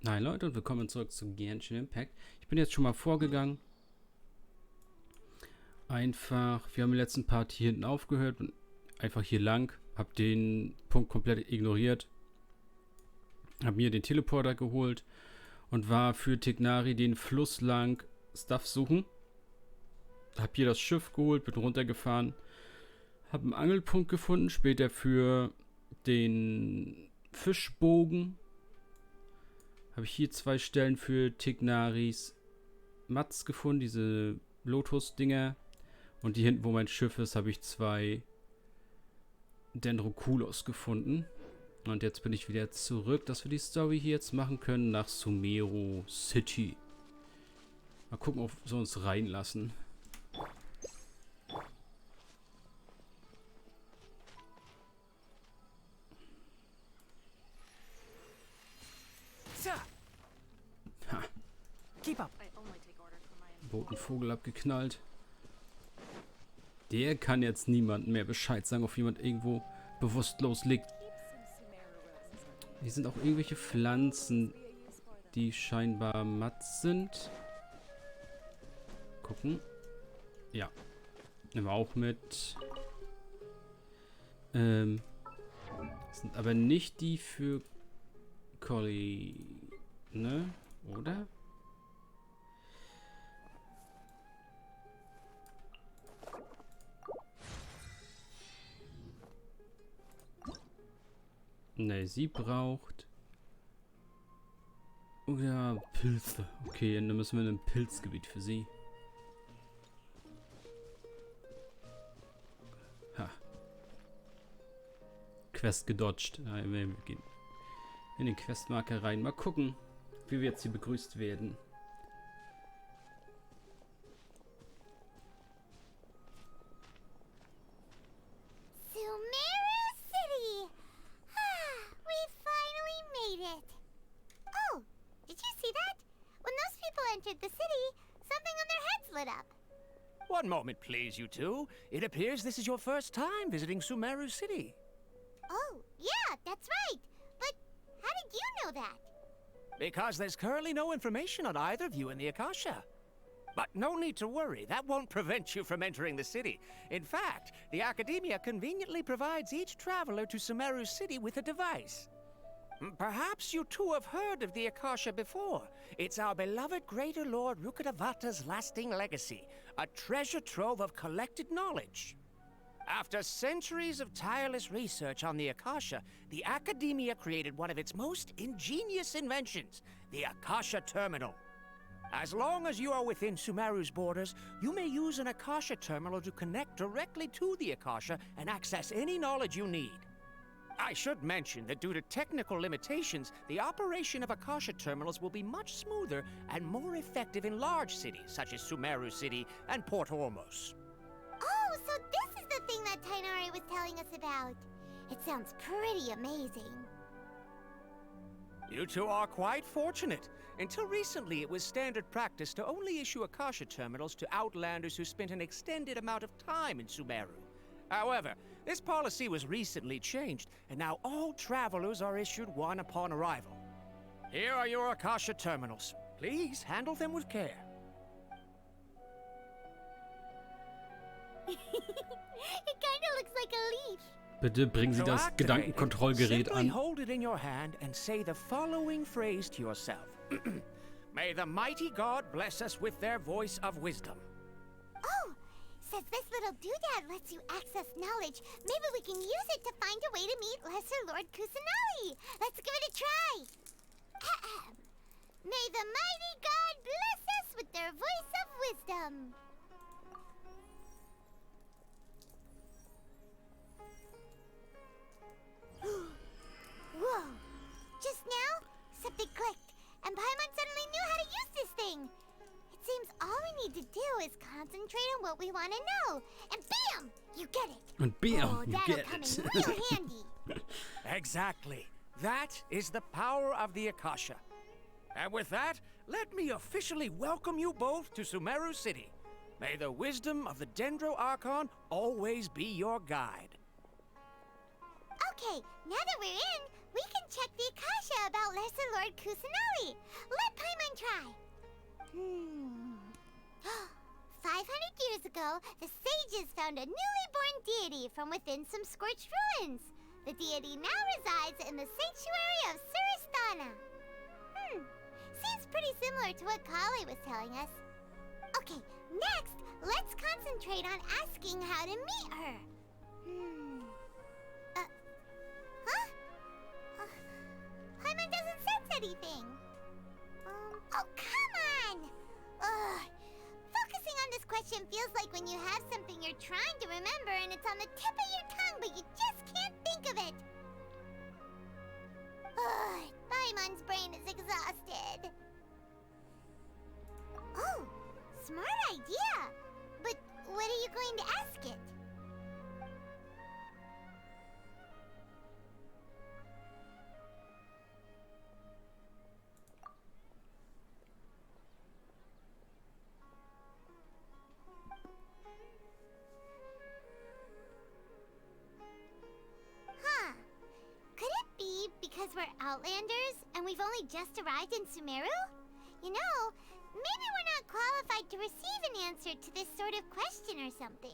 Hi Leute und willkommen zurück zu Genshin Impact. Ich bin jetzt schon mal vorgegangen. Einfach, wir haben im letzten Part hier hinten aufgehört und einfach hier lang. Hab den Punkt komplett ignoriert. Hab mir den Teleporter geholt und war für Tignari den Fluss lang Stuff suchen. Hab hier das Schiff geholt, bin runtergefahren. Hab einen Angelpunkt gefunden, später für den Fischbogen. Habe ich hier 2 Stellen für Tignaris Mats gefunden, diese Lotus-Dinger. Und hier hinten, wo mein Schiff ist, habe ich 2 Dendrokulos gefunden. Und jetzt bin ich wieder zurück, dass wir die Story hier jetzt machen können nach Sumeru City. Mal gucken, ob sie uns reinlassen. Ha. Botenvogel abgeknallt. Der kann jetzt niemandem mehr Bescheid sagen, ob jemand irgendwo bewusstlos liegt. Hier sind auch irgendwelche Pflanzen, die scheinbar matt sind. Gucken. Ja. Nehmen wir auch mit. Sind aber nicht die für Collie. Ne? Oder? Ne, sie braucht... Oh ja, Pilze. Okay, dann müssen wir in ein Pilzgebiet für sie. Ha. Quest gedodged. Ja, wir gehen in den Questmarker rein. Mal gucken, wie wir jetzt hier begrüßt werden. One moment, please, you two. It appears this is your first time visiting Sumeru City. Oh, yeah, that's right. But how did you know that? Because there's currently no information on either of you in the Akasha. But no need to worry, that won't prevent you from entering the city. In fact, the Academia conveniently provides each traveler to Sumeru City with a device. Perhaps you two have heard of the Akasha before. It's our beloved Greater Lord Rukkhadevata's lasting legacy, a treasure trove of collected knowledge. After centuries of tireless research on the Akasha, the Academia created one of its most ingenious inventions, the Akasha Terminal. As long as you are within Sumeru's borders, you may use an Akasha Terminal to connect directly to the Akasha and access any knowledge you need. I should mention that due to technical limitations, the operation of Akasha terminals will be much smoother and more effective in large cities such as Sumeru City and Port Ormos. Oh, so this is the thing that Tainari was telling us about. It sounds pretty amazing. You two are quite fortunate. Until recently, it was standard practice to only issue Akasha terminals to outlanders who spent an extended amount of time in Sumeru. However, this policy was recently changed, and now all travelers are issued one upon arrival. Here are your Akasha terminals. Please handle them with care. It kind of looks like a leaf. Bitte bringen Sie das Gedankenkontrollgerät simply an. hold it in your hand and say the following phrase to yourself. May the mighty God bless us with their voice of wisdom. Oh, says this little doodad lets you access knowledge. Maybe we can use it to find a way to meet Lesser Lord Kusanali. Let's give it a try. Ahem. May the mighty God bless us with their voice of wisdom. Whoa! Just now, something clicked, and Paimon suddenly knew how to use this thing. It seems all we need to do is concentrate on what we want to know, and bam! You get it. Und bam, Oh, you that'll get come it. in real handy. Exactly. That is the power of the Akasha. And with that, let me officially welcome you both to Sumeru City. May the wisdom of the Dendro Archon always be your guide. Okay, now that we're in, We can check the Akasha about Lesser Lord Kusanali. Let Paimon try. 500 years ago, the sages found a newly born deity from within some scorched ruins. The deity now resides in the sanctuary of Suristana. Seems pretty similar to what Kali was telling us. Okay, next, let's concentrate on asking how to meet her. Paimon doesn't sense anything. Oh, come on! Focusing on this question feels like when you have something you're trying to remember and it's on the tip of your tongue, but you just can't think of it. Paimon's brain is exhausted. Oh, smart idea. But what are you going to ask it? Because we're Outlanders and we've only just arrived in Sumeru? You know, maybe we're not qualified to receive an answer to this sort of question or something.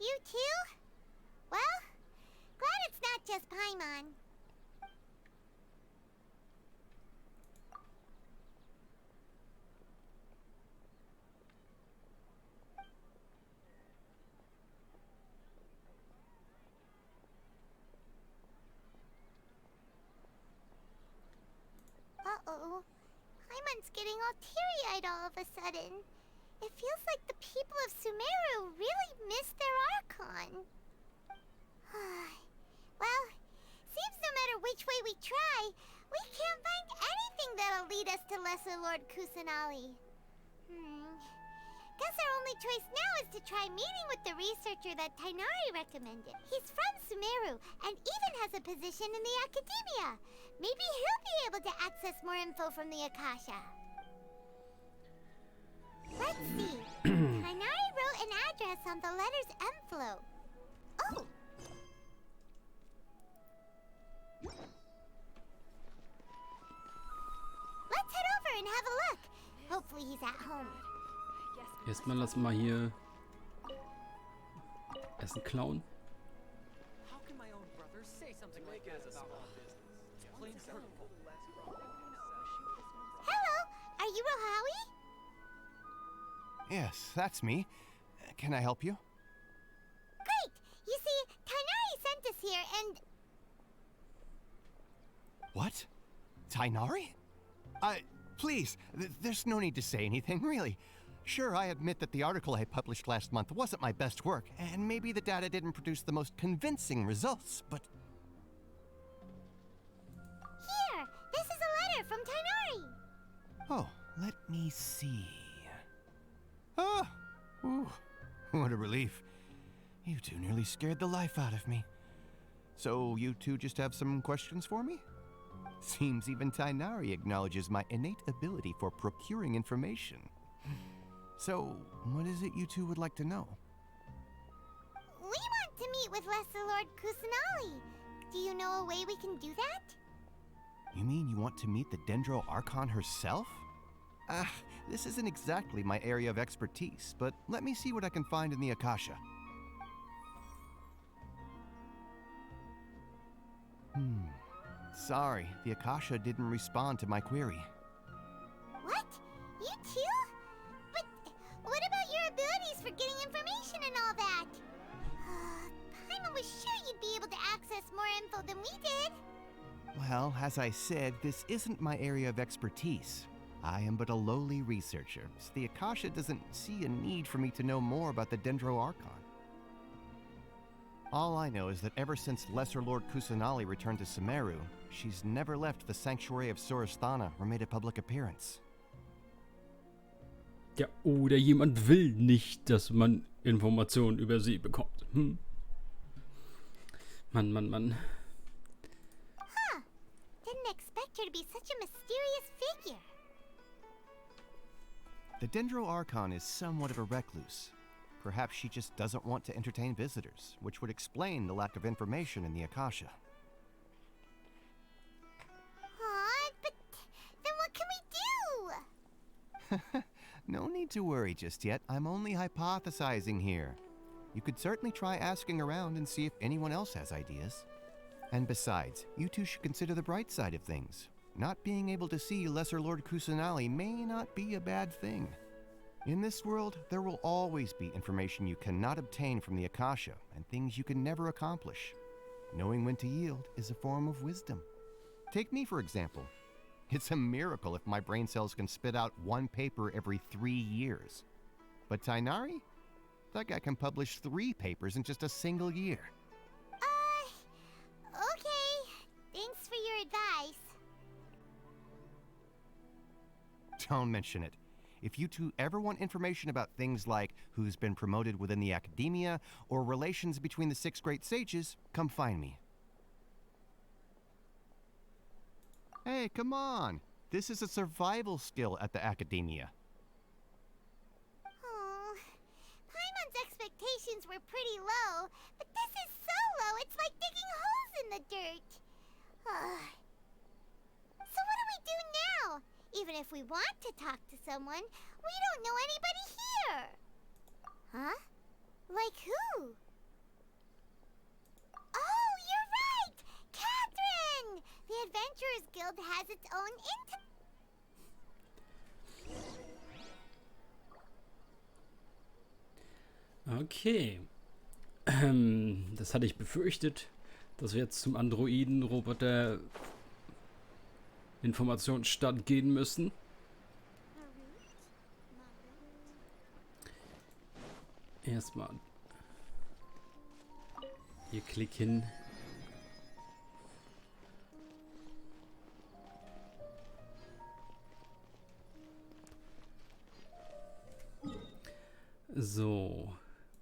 You too? Well, glad it's not just Paimon. Uh-oh. Paimon's getting all teary-eyed all of a sudden. It feels like the people of Sumeru really missed their Archon. Well, seems no matter which way we try, we can't find anything that'll lead us to Lesser Lord Kusanali. Guess our only choice now is to try meeting with the researcher that Tainari recommended. He's from Sumeru and even has a position in the Academia. Maybe he'll be able to access more info from the Akasha. Let's see. Tainari wrote an address on the letter's envelope. Oh! Let's head over and have a look. Hopefully he's at home. Erstmal lass mal hier Essen klauen. How can my own brother say something like that about my business? It's plain hurtful. Hello, are you Rohawi? Yes, that's me. Can I help you? Great! You see, Tainari sent us here and... What? Tainari? Please, there's no need to say anything, really. Sure, I admit that the article I published last month wasn't my best work, and maybe the data didn't produce the most convincing results, but... Here! This is a letter from Tainari! Oh, let me see... Ah! Ooh, what a relief. You two nearly scared the life out of me. So you two just have some questions for me? Seems even Tainari acknowledges my innate ability for procuring information. So, what is it you two would like to know? We want to meet with Lesser Lord Kusanali. Do you know a way we can do that? You mean you want to meet the Dendro Archon herself? This isn't exactly my area of expertise, but let me see what I can find in the Akasha. Sorry, the Akasha didn't respond to my query. What? You too? But what about your abilities for getting information and all that? Paimon was sure you'd be able to access more info than we did. Well, as I said, this isn't my area of expertise. I am but a lowly researcher, so the Akasha doesn't see a need for me to know more about the Dendro Archon. All I know is that ever since Lesser Lord Kusanali returned to Sumeru, she's never left the sanctuary of Suristana or made a public appearance. Ja, oder jemand will nicht, dass man Informationen über sie bekommt. Mann, Mann, Mann. Huh. Didn't expect her to be such a mysterious figure. The Dendro Archon is somewhat of a recluse. Perhaps she just doesn't want to entertain visitors, which would explain the lack of information in the Akasha. Aw, but then what can we do? No need to worry just yet. I'm only hypothesizing here. You could certainly try asking around and see if anyone else has ideas. And besides, you two should consider the bright side of things. Not being able to see Lesser Lord Kusanali may not be a bad thing. In this world, there will always be information you cannot obtain from the Akasha and things you can never accomplish. Knowing when to yield is a form of wisdom. Take me, for example. It's a miracle if my brain cells can spit out one paper every 3 years. But Tainari? That guy can publish 3 papers in just a single year. Okay. Thanks for your advice. Don't mention it. If you two ever want information about things like who's been promoted within the academia or relations between the 6 great sages, come find me. Hey, come on. This is a survival skill at the academia. Oh, Paimon's expectations were pretty low, but this is so low it's like digging holes in the dirt. So what do we do now? Even if we want to talk to someone, we don't know anybody here. Huh? Like who? Oh, you're right! Catherine! The Adventurers Guild has its own Okay. Das hatte ich befürchtet, dass wir jetzt zum Androiden-Roboter Informationsstand gehen müssen. Erstmal hier klicken. So,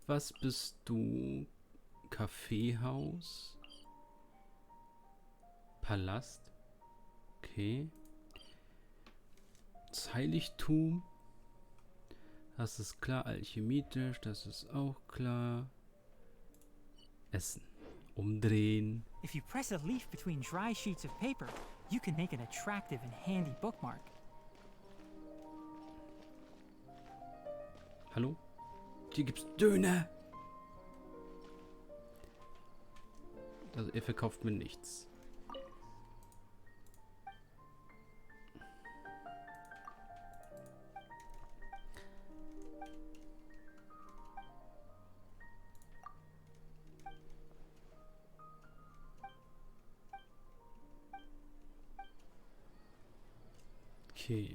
was bist du? Kaffeehaus? Palast? Okay. Das Heiligtum. Das ist klar. Alchemitisch. Das ist auch klar. Essen. Umdrehen. If you press a leaf between dry sheets of paper, you can make an attractive and handy bookmark. Hallo? Hier gibt's Döner. Also ihr verkauft mir nichts. Okay.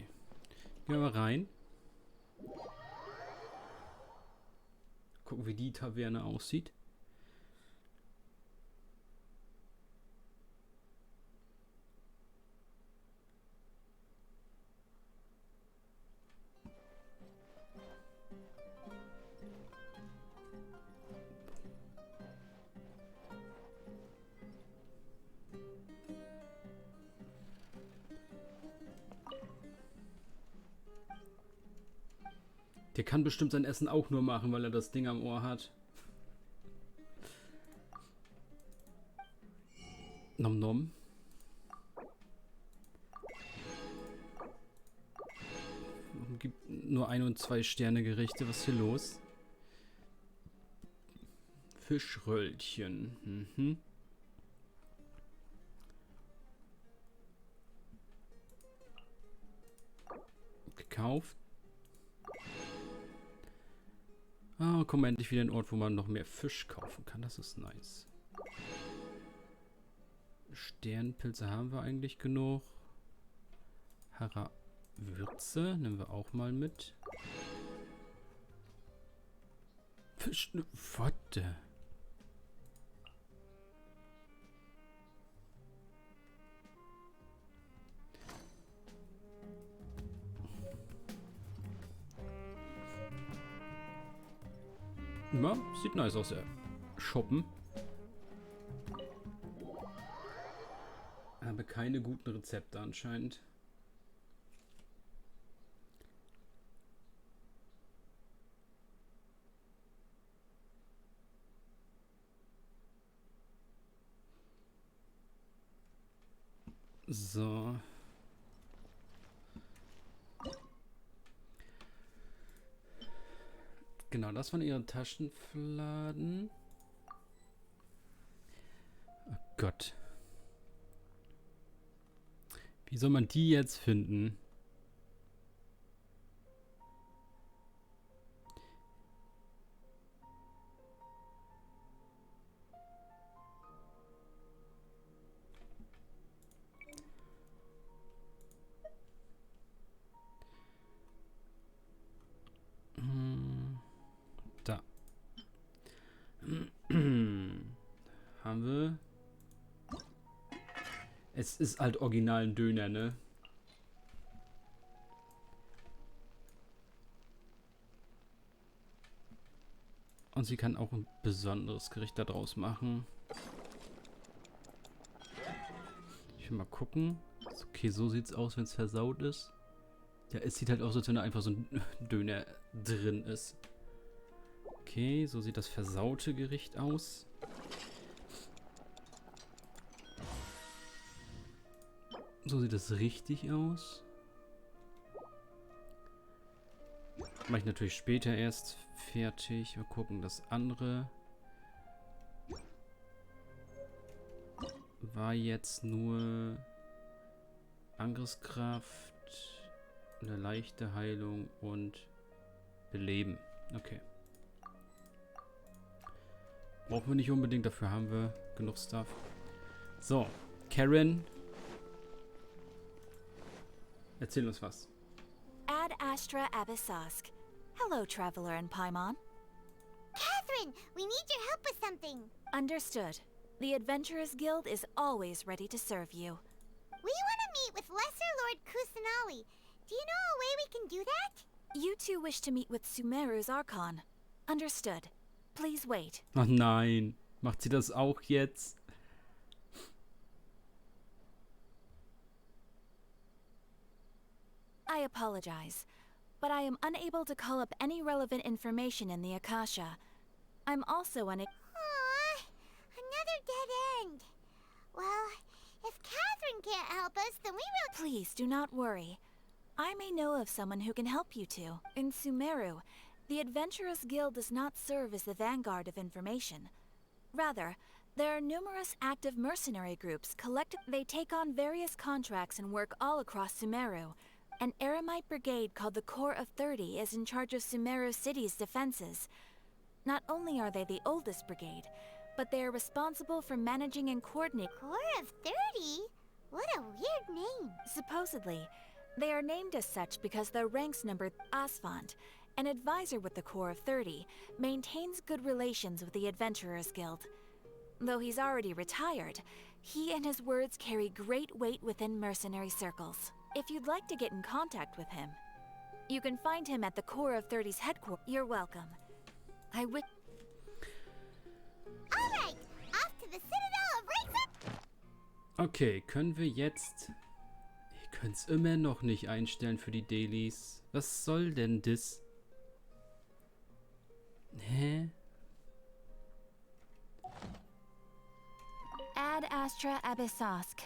Gehen wir mal rein. Gucken, wie die Taverne aussieht. Der kann bestimmt sein Essen auch nur machen, weil er das Ding am Ohr hat. Nom nom. Gibt nur 1 und 2 Sterne Gerichte. Was ist hier los? Fischröllchen. Mhm. Gekauft. Ah, komm, endlich wieder ein Ort, wo man noch mehr Fisch kaufen kann. Das ist nice. Sternpilze haben wir eigentlich genug. Würze nehmen wir auch mal mit. Fisch, ne Pfote. Ja, sieht nice aus, ja. Shoppen. Aber keine guten Rezepte anscheinend. So. Genau, das waren ihre Taschenfladen. Oh Gott. Wie soll man die jetzt finden? Da. Haben wir. Es ist halt original ein Döner, ne? Und sie kann auch ein besonderes Gericht daraus machen. Ich will mal gucken. Okay, so sieht's aus, wenn es versaut ist. Ja, es sieht halt aus, als wenn da einfach so ein Döner drin ist. Okay, so sieht das versaute Gericht aus. So sieht es richtig aus. Mache ich natürlich später erst fertig. Mal gucken, das andere war jetzt nur Angriffskraft, eine leichte Heilung und Beleben. Okay. Brauchen wir nicht unbedingt, dafür haben wir genug Stuff. So, Karen. Erzähl uns was. Ad Astra Abyssosk. Hello, traveler in Paimon. Catherine, we need your help with something. Understood. The Adventurers Guild is always ready to serve you. We want to meet with Lesser Lord Kusanali. Do you know a way we can do that? You two wish to meet with Sumeru's Archon. Understood. Please wait. Ach nein, macht sie das auch jetzt? I apologize, but I am unable to call up any relevant information in the Akasha. I'm also Aww, another dead end. Well, if Catherine can't help us, then we will. Please do not worry. I may know of someone who can help you two. In Sumeru, the Adventurers Guild does not serve as the vanguard of information. Rather, there are numerous active mercenary groups They take on various contracts and work all across Sumeru. An Eremite brigade called the Corps of 30 is in charge of Sumeru City's defenses. Not only are they the oldest brigade, but they are responsible for managing and coordinating. Corps of 30? What a weird name. Supposedly, they are named as such because their ranks number. Asfand, an advisor with the Corps of 30, maintains good relations with the Adventurers Guild. Though he's already retired, he and his words carry great weight within mercenary circles. If you'd like to get in contact with him, you can find him at the Corps of 30's headquarters. You're welcome. I wish. Alright, off to the Citadel of Racer. Okay, können wir jetzt... Ihr könnt es immer noch nicht einstellen für die Dailies. Was soll denn das? Hä? Ad Astra Abyssosk.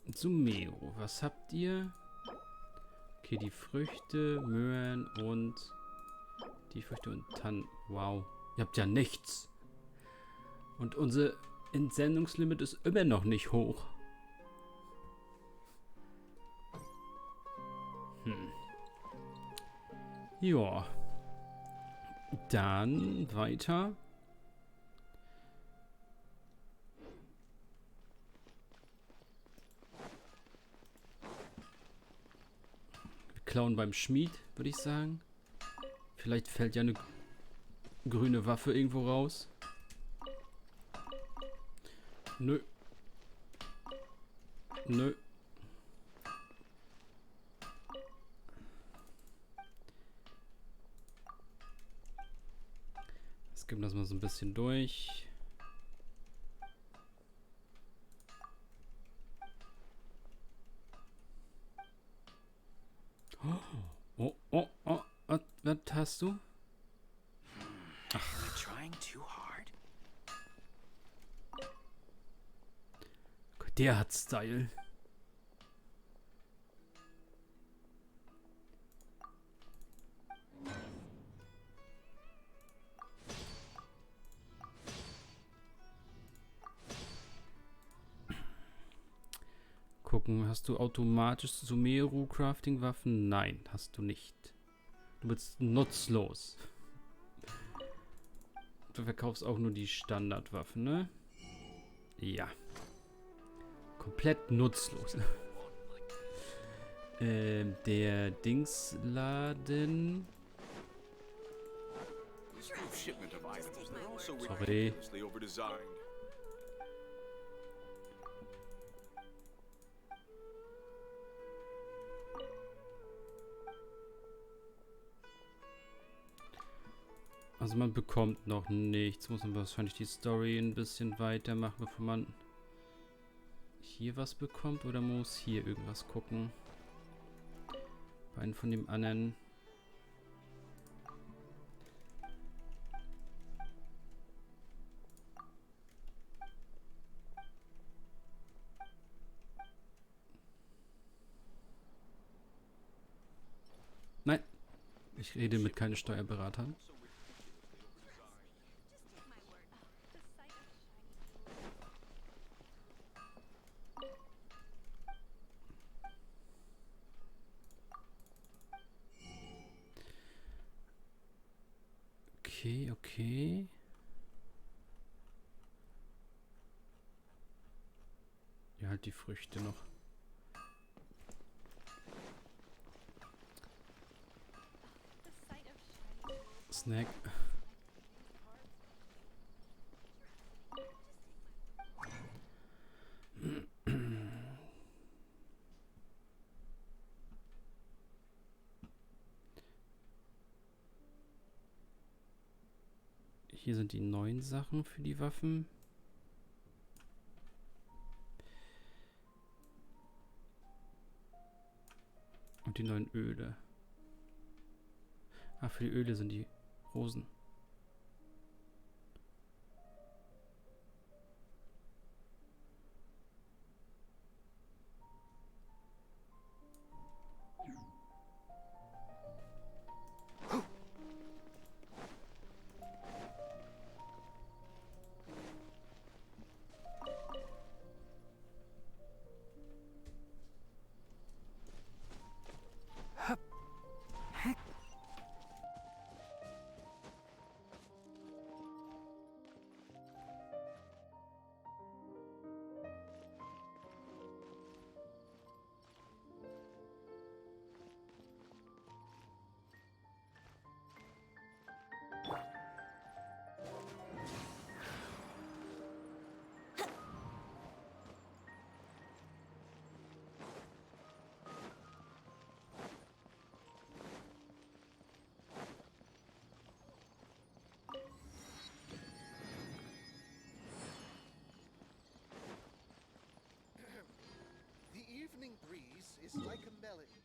Sumeru, was habt ihr? Okay, die Früchte, Möhren und die Früchte und Tannen. Wow, ihr habt ja nichts. Und unser Entsendungslimit ist immer noch nicht hoch. Ja. Dann weiter. Klauen beim Schmied, würde ich sagen. Vielleicht fällt ja eine grüne Waffe irgendwo raus. Nö. Nö. Jetzt geben wir das mal so ein bisschen durch. Oh. Was hast du? Trying too hard? Der hat Style. Gucken, hast du automatisch Sumeru-Crafting-Waffen? Nein, hast du nicht. Du bist nutzlos. Du verkaufst auch nur die Standardwaffen, ne? Ja. Komplett nutzlos. Der Dingsladen. Sorry. Also man bekommt noch nichts. Muss man wahrscheinlich die Story ein bisschen weitermachen, bevor man hier was bekommt. Oder muss hier irgendwas gucken. Bei einem von dem anderen. Nein. Ich rede mit keinen Steuerberatern. Okay. Ja, halt die Früchte noch. Snack. Hier sind die neuen Sachen für die Waffen. Und die neuen Öle. Ah, für die Öle sind die Rosen. The evening breeze is like a melody